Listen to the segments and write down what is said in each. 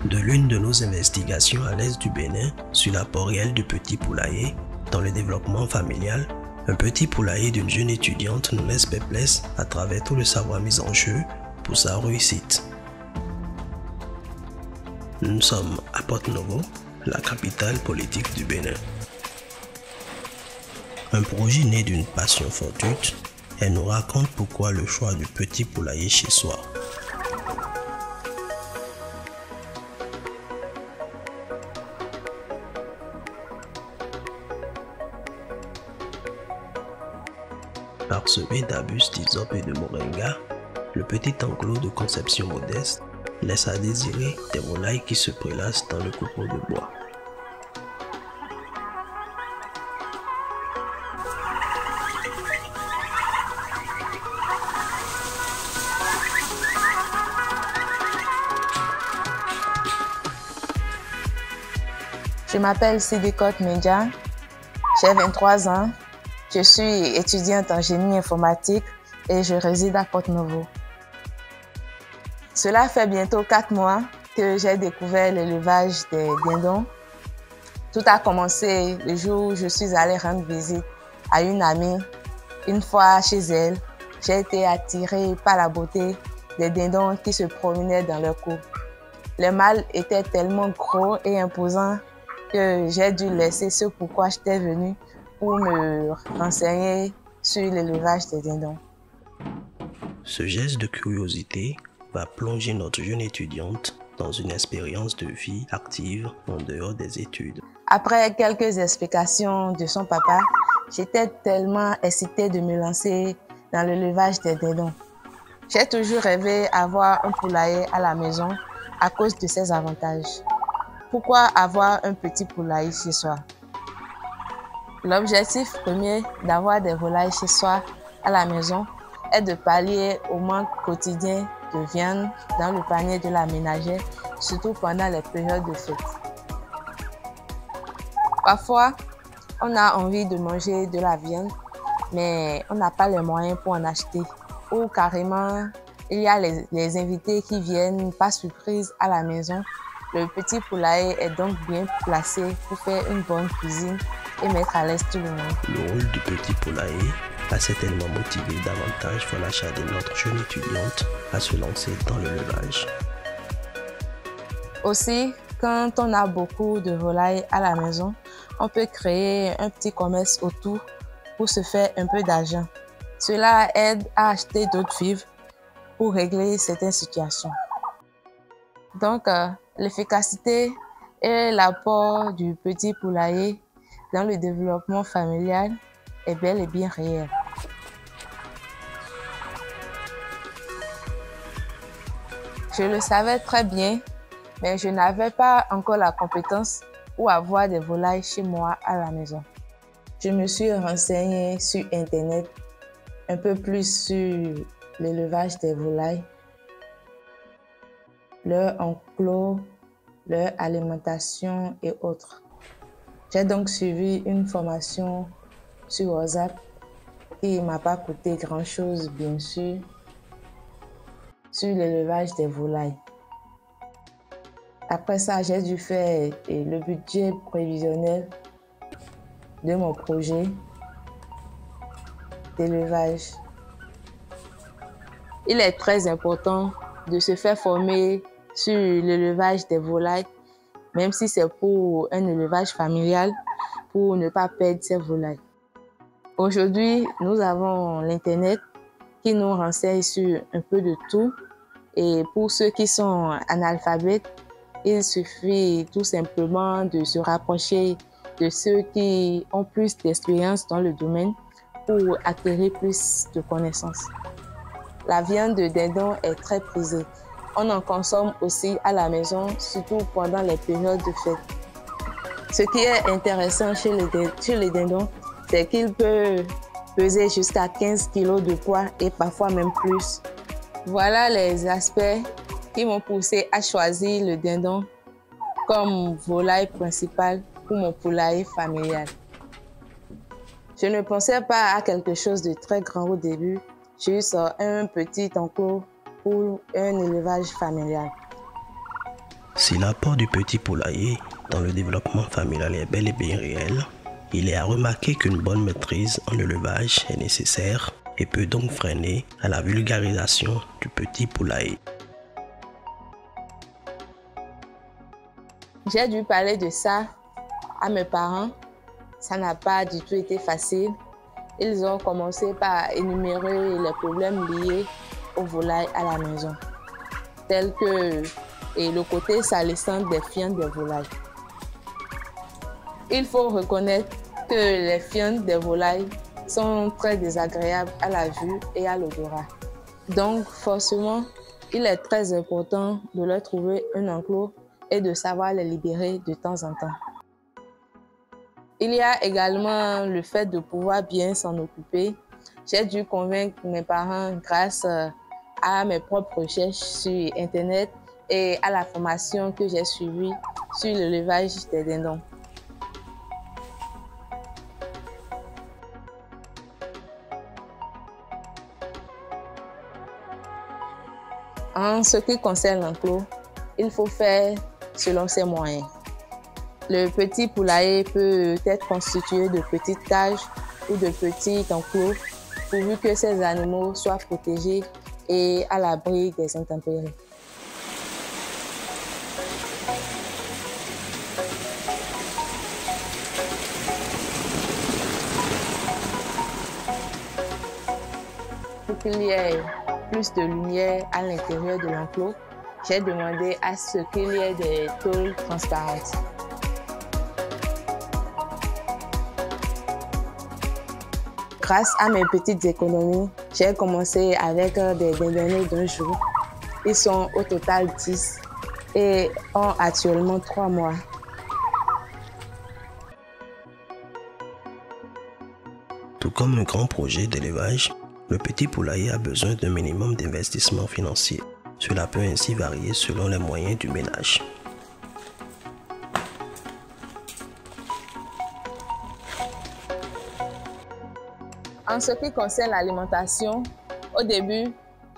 De l'une de nos investigations à l'est du Bénin sur l'apport réel du petit poulailler dans le développement familial, un petit poulailler d'une jeune étudiante nous laisse perplexes à travers tout le savoir mis en jeu pour sa réussite. Nous sommes à Porto-Novo, la capitale politique du Bénin. Un projet né d'une passion fortuite, elle nous raconte pourquoi le choix du petit poulailler chez soi. Parsemé d'arbustes d'hysope et de moringa, le petit enclos de conception modeste laisse à désirer des volailles qui se prélassent dans le copeau de bois. Je m'appelle Sidikot Medja, j'ai 23 ans, je suis étudiante en génie informatique et je réside à Porto-Novo. Cela fait bientôt 4 mois que j'ai découvert l'élevage des dindons. Tout a commencé le jour où je suis allée rendre visite à une amie. Une fois chez elle, j'ai été attirée par la beauté des dindons qui se promenaient dans leur cour. Les mâles étaient tellement gros et imposants que j'ai dû laisser ce pourquoi j'étais venue pour me renseigner sur l'élevage des dindons. Ce geste de curiosité va plonger notre jeune étudiante dans une expérience de vie active en dehors des études. Après quelques explications de son papa, j'étais tellement excitée de me lancer dans l'élevage des dindons. J'ai toujours rêvé d'avoir un poulailler à la maison à cause de ses avantages. Pourquoi avoir un petit poulailler chez soi? L'objectif premier d'avoir des volailles chez soi à la maison est de pallier au manque quotidien de viande dans le panier de la ménagère, surtout pendant les périodes de fête. Parfois, on a envie de manger de la viande, mais on n'a pas les moyens pour en acheter. Ou carrément, il y a les invités qui viennent par surprise à la maison. Le petit poulailler est donc bien placé pour faire une bonne cuisine et mettre à l'aise tout le monde. Le rôle du petit poulailler a certainement motivé davantage pour l'achat de notre jeune étudiante à se lancer dans l'élevage. Aussi, quand on a beaucoup de volailles à la maison, on peut créer un petit commerce autour pour se faire un peu d'argent. Cela aide à acheter d'autres vivres pour régler certaines situations. Donc, l'efficacité et l'apport du petit poulailler dans le développement familial est bel et bien réel. Je le savais très bien, mais je n'avais pas encore la compétence pour avoir des volailles chez moi à la maison. Je me suis renseignée sur Internet un peu plus sur l'élevage des volailles, leur enclos, leur alimentation et autres. J'ai donc suivi une formation sur WhatsApp qui ne m'a pas coûté grand-chose, bien sûr, sur l'élevage des volailles. Après ça, j'ai dû faire le budget prévisionnel de mon projet d'élevage. Il est très important de se faire former sur l'élevage des volailles, même si c'est pour un élevage familial, pour ne pas perdre ses volailles. Aujourd'hui, nous avons l'Internet qui nous renseigne sur un peu de tout. Et pour ceux qui sont analphabètes, il suffit tout simplement de se rapprocher de ceux qui ont plus d'expérience dans le domaine pour acquérir plus de connaissances. La viande de dindon est très prisée. On en consomme aussi à la maison, surtout pendant les périodes de fête. Ce qui est intéressant chez les dindons, c'est qu'il peut peser jusqu'à 15 kg de poids et parfois même plus. Voilà les aspects qui m'ont poussé à choisir le dindon comme volaille principale pour mon poulailler familial. Je ne pensais pas à quelque chose de très grand au début, juste un petit enclos pour un élevage familial. Si l'apport du petit poulailler dans le développement familial est bel et bien réel, il est à remarquer qu'une bonne maîtrise en élevage est nécessaire et peut donc freiner à la vulgarisation du petit poulailler. J'ai dû parler de ça à mes parents. Ça n'a pas du tout été facile. Ils ont commencé par énumérer les problèmes liés aux volailles à la maison, tels que le côté salissant des fientes des volailles. Il faut reconnaître que les fientes des volailles sont très désagréables à la vue et à l'odorat. Donc, forcément, il est très important de leur trouver un enclos et de savoir les libérer de temps en temps. Il y a également le fait de pouvoir bien s'en occuper. J'ai dû convaincre mes parents grâce à mes propres recherches sur Internet et à la formation que j'ai suivie sur l'élevage des dindons. En ce qui concerne l'enclos, il faut faire selon ses moyens. Le petit poulailler peut être constitué de petites cages ou de petits enclos pourvu que ces animaux soient protégés et à l'abri des intempéries. Pour qu'il y ait plus de lumière à l'intérieur de l'enclos, j'ai demandé à ce qu'il y ait des tôles transparentes. Grâce à mes petites économies, j'ai commencé avec des dindonnés d'un jour. Ils sont au total 10 et ont actuellement 3 mois. Tout comme un grand projet d'élevage, le petit poulailler a besoin d'un minimum d'investissement financier. Cela peut ainsi varier selon les moyens du ménage. En ce qui concerne l'alimentation, au début,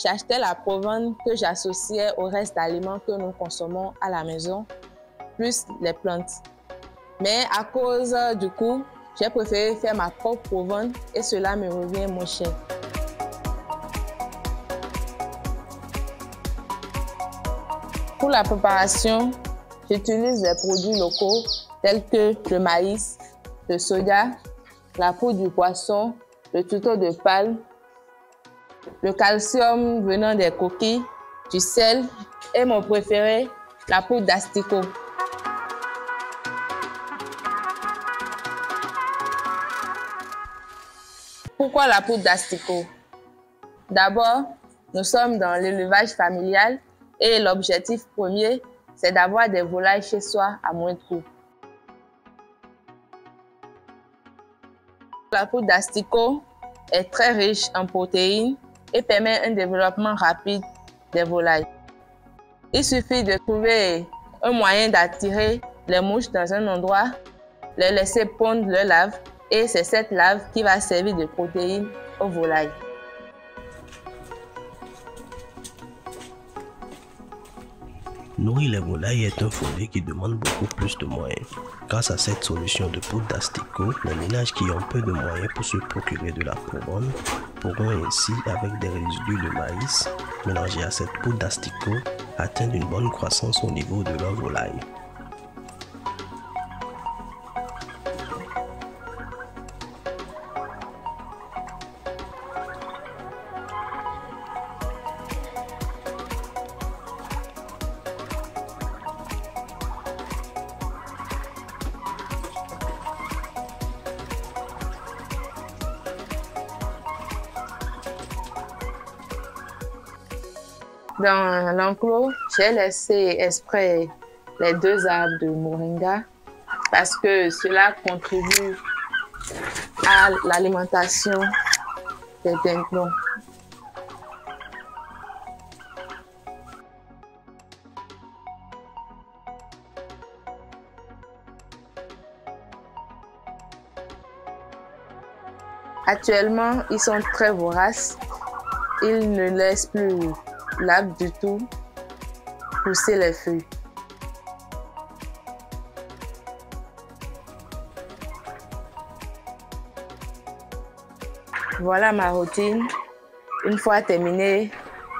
j'achetais la provende que j'associais au reste d'aliments que nous consommons à la maison, plus les plantes. Mais à cause du coût, j'ai préféré faire ma propre provende et cela me revient moins cher. Pour la préparation, j'utilise des produits locaux tels que le maïs, le soja, la poudre du poisson, le tuto de palme, le calcium venant des coquilles, du sel et mon préféré, la poudre d'asticot. Pourquoi la poudre d'asticot? D'abord, nous sommes dans l'élevage familial et l'objectif premier, c'est d'avoir des volailles chez soi à moins de coût. La poudre d'asticot est très riche en protéines et permet un développement rapide des volailles. Il suffit de trouver un moyen d'attirer les mouches dans un endroit, les laisser pondre leur larve et c'est cette larve qui va servir de protéines aux volailles. Nourrir les volailles est un volet qui demande beaucoup plus de moyens. Grâce à cette solution de poudre d'asticot, les ménages qui ont peu de moyens pour se procurer de la provende pourront ainsi, avec des résidus de maïs mélangés à cette poudre d'asticot, atteindre une bonne croissance au niveau de leur volaille. Dans l'enclos, j'ai laissé exprès les 2 arbres de moringa parce que cela contribue à l'alimentation des dindons. Actuellement, ils sont très voraces. Ils ne laissent plus l'arbre du tout pousser les feuilles. Voilà ma routine. Une fois terminée,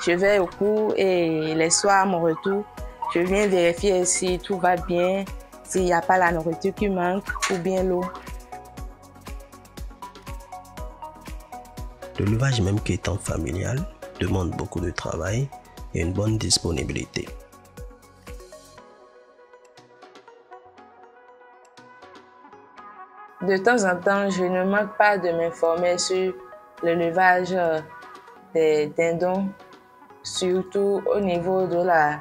je vais au cours et les soirs à mon retour, je viens vérifier si tout va bien, s'il n'y a pas la nourriture qui manque ou bien l'eau. L'élevage, même qu'étant familial, demande beaucoup de travail et une bonne disponibilité. De temps en temps, je ne manque pas de m'informer sur l'élevage des dindons, surtout au niveau de la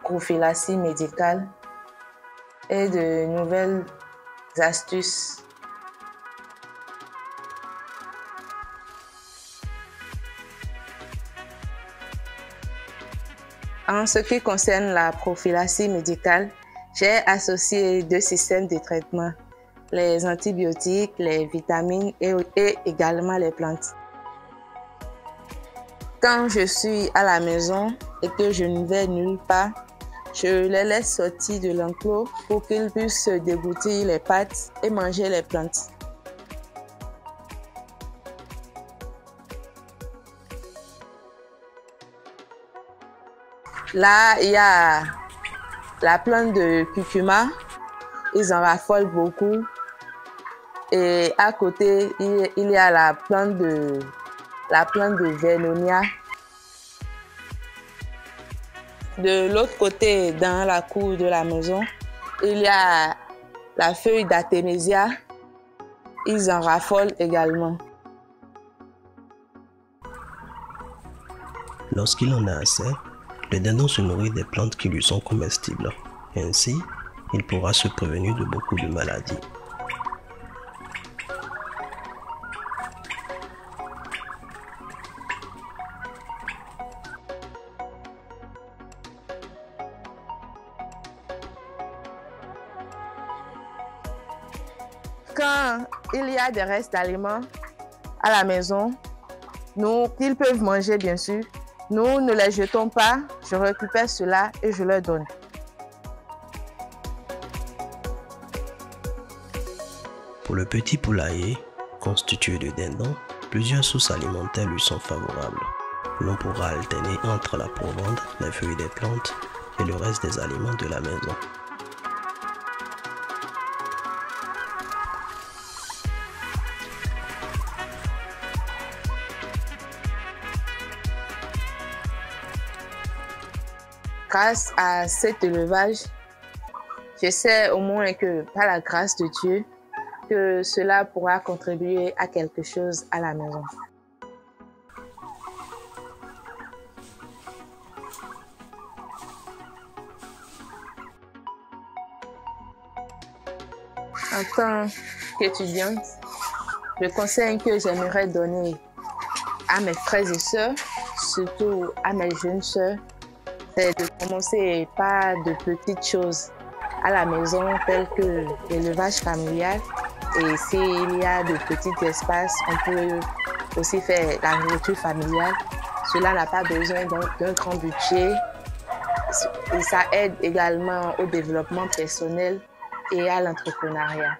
prophylaxie médicale et de nouvelles astuces. En ce qui concerne la prophylaxie médicale, j'ai associé 2 systèmes de traitement, les antibiotiques, les vitamines et également les plantes. Quand je suis à la maison et que je ne vais nulle part, je les laisse sortir de l'enclos pour qu'ils puissent se dégoutter les pattes et manger les plantes. Là, il y a la plante de curcuma, ils en raffolent beaucoup. Et à côté, il y a la plante de Vernonia. De l'autre côté, dans la cour de la maison, il y a la feuille d'artémisia. Ils en raffolent également. Lorsqu'il en a assez, le dindon se nourrit des plantes qui lui sont comestibles. Ainsi, il pourra se prévenir de beaucoup de maladies. Quand il y a des restes d'aliments à la maison, qu'ils peuvent manger bien sûr, nous ne les jetons pas, je récupère cela et je leur donne. Pour le petit poulailler, constitué de dindons, plusieurs sources alimentaires lui sont favorables. L'on pourra alterner entre la provende, les feuilles des plantes et le reste des aliments de la maison. Grâce à cet élevage, je sais au moins que par la grâce de Dieu, que cela pourra contribuer à quelque chose à la maison. En tant qu'étudiante, le conseil que j'aimerais donner à mes frères et sœurs, surtout à mes jeunes sœurs, c'est de commencer par de petites choses à la maison, telles que l'élevage familial. Et s'il y a de petits espaces, on peut aussi faire la nourriture familiale. Cela n'a pas besoin d'un grand budget. Et ça aide également au développement personnel et à l'entrepreneuriat.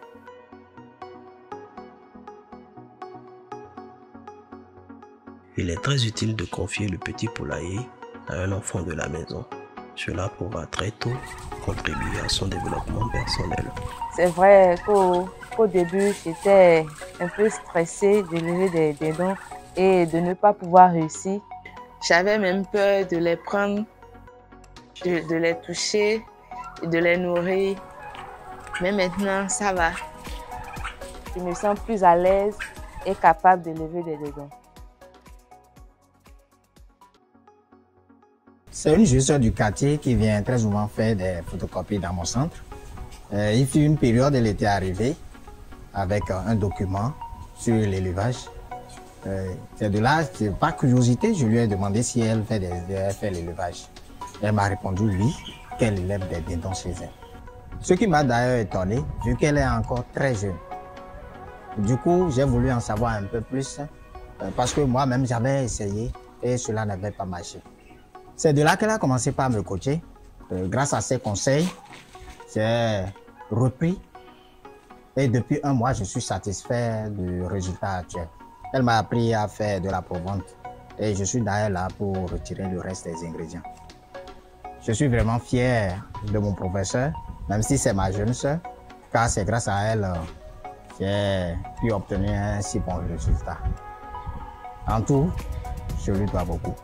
Il est très utile de confier le petit poulailler à un enfant de la maison. Cela pourra très tôt contribuer à son développement personnel. C'est vrai qu'au début, j'étais un peu stressée d'élever des dindons et de ne pas pouvoir réussir. J'avais même peur de les prendre, de les toucher, de les nourrir. Mais maintenant, ça va. Je me sens plus à l'aise et capable d'élever des dindons. C'est une juste du quartier qui vient très souvent faire des photocopies dans mon centre. Il fut une période, elle était arrivée avec un document sur l'élevage. C'est de là, par curiosité, je lui ai demandé si elle fait l'élevage. Elle m'a répondu oui, qu'elle élève des dindons chez elle. Ce qui m'a d'ailleurs étonné, vu qu'elle est encore très jeune. Du coup, j'ai voulu en savoir un peu plus parce que moi-même, j'avais essayé et cela n'avait pas marché. C'est de là qu'elle a commencé par me coacher. Grâce à ses conseils, j'ai repris et depuis un mois, je suis satisfait du résultat actuel. Elle m'a appris à faire de la provente et je suis d'ailleurs là pour retirer le reste des ingrédients. Je suis vraiment fier de mon professeur, même si c'est ma jeune sœur, car c'est grâce à elle que j'ai pu obtenir un si bon résultat. En tout, je lui dois beaucoup.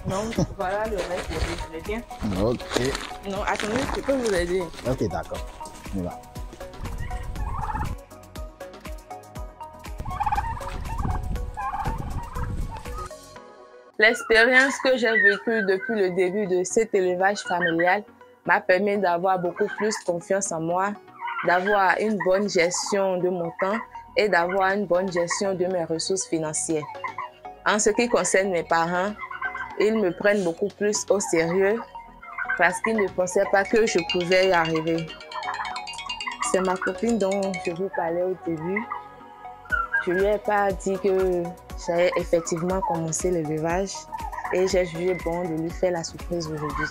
Non, voilà le reste des ingrédients. Ok. Non, attendez, je peux vous aider. Ok, d'accord. On y va. L'expérience que j'ai vécue depuis le début de cet élevage familial m'a permis d'avoir beaucoup plus confiance en moi, d'avoir une bonne gestion de mon temps et d'avoir une bonne gestion de mes ressources financières. En ce qui concerne mes parents, ils me prennent beaucoup plus au sérieux parce qu'ils ne pensaient pas que je pouvais y arriver. C'est ma copine dont je vous parlais au début. Je ne lui ai pas dit que j'allais effectivement commencer l'élevage et j'ai jugé bon de lui faire la surprise aujourd'hui.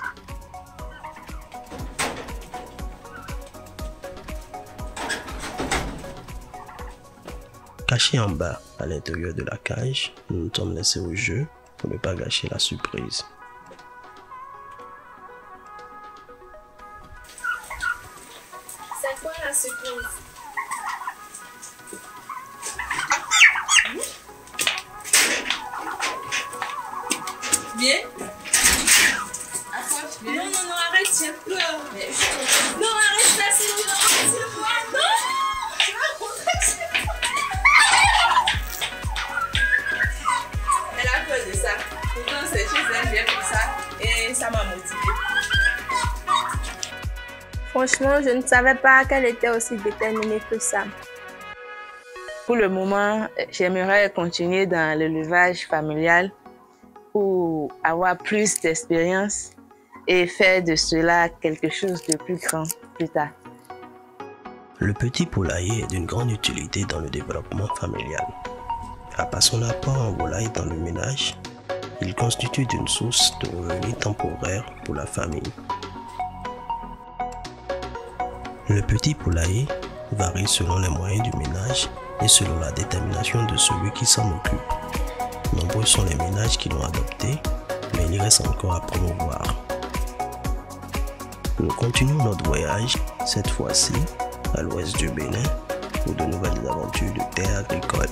Cachés en bas, à l'intérieur de la cage, nous nous sommes laissés au jeu pour ne pas gâcher la surprise. C'est quoi la surprise? Bien? Non, non, non, arrête, j'ai peur. Non, arrête là, sinon je vais partir. Non! Je vais rentrer chez moi. Elle a peur de ça. Pourtant, ces choses, elle vient pour ça et ça m'a motivée. Franchement, je ne savais pas qu'elle était aussi déterminée que ça. Pour le moment, j'aimerais continuer dans l'élevage familial pour avoir plus d'expérience et faire de cela quelque chose de plus grand plus tard. Le petit poulailler est d'une grande utilité dans le développement familial. À part son apport en volaille dans le ménage, il constitue une source de revenus temporaire pour la famille. Le petit poulailler varie selon les moyens du ménage et selon la détermination de celui qui s'en occupe. Nombreux sont les ménages qui l'ont adopté, mais il reste encore à promouvoir. Nous continuons notre voyage, cette fois-ci à l'ouest du Bénin, pour de nouvelles aventures de terre agricole.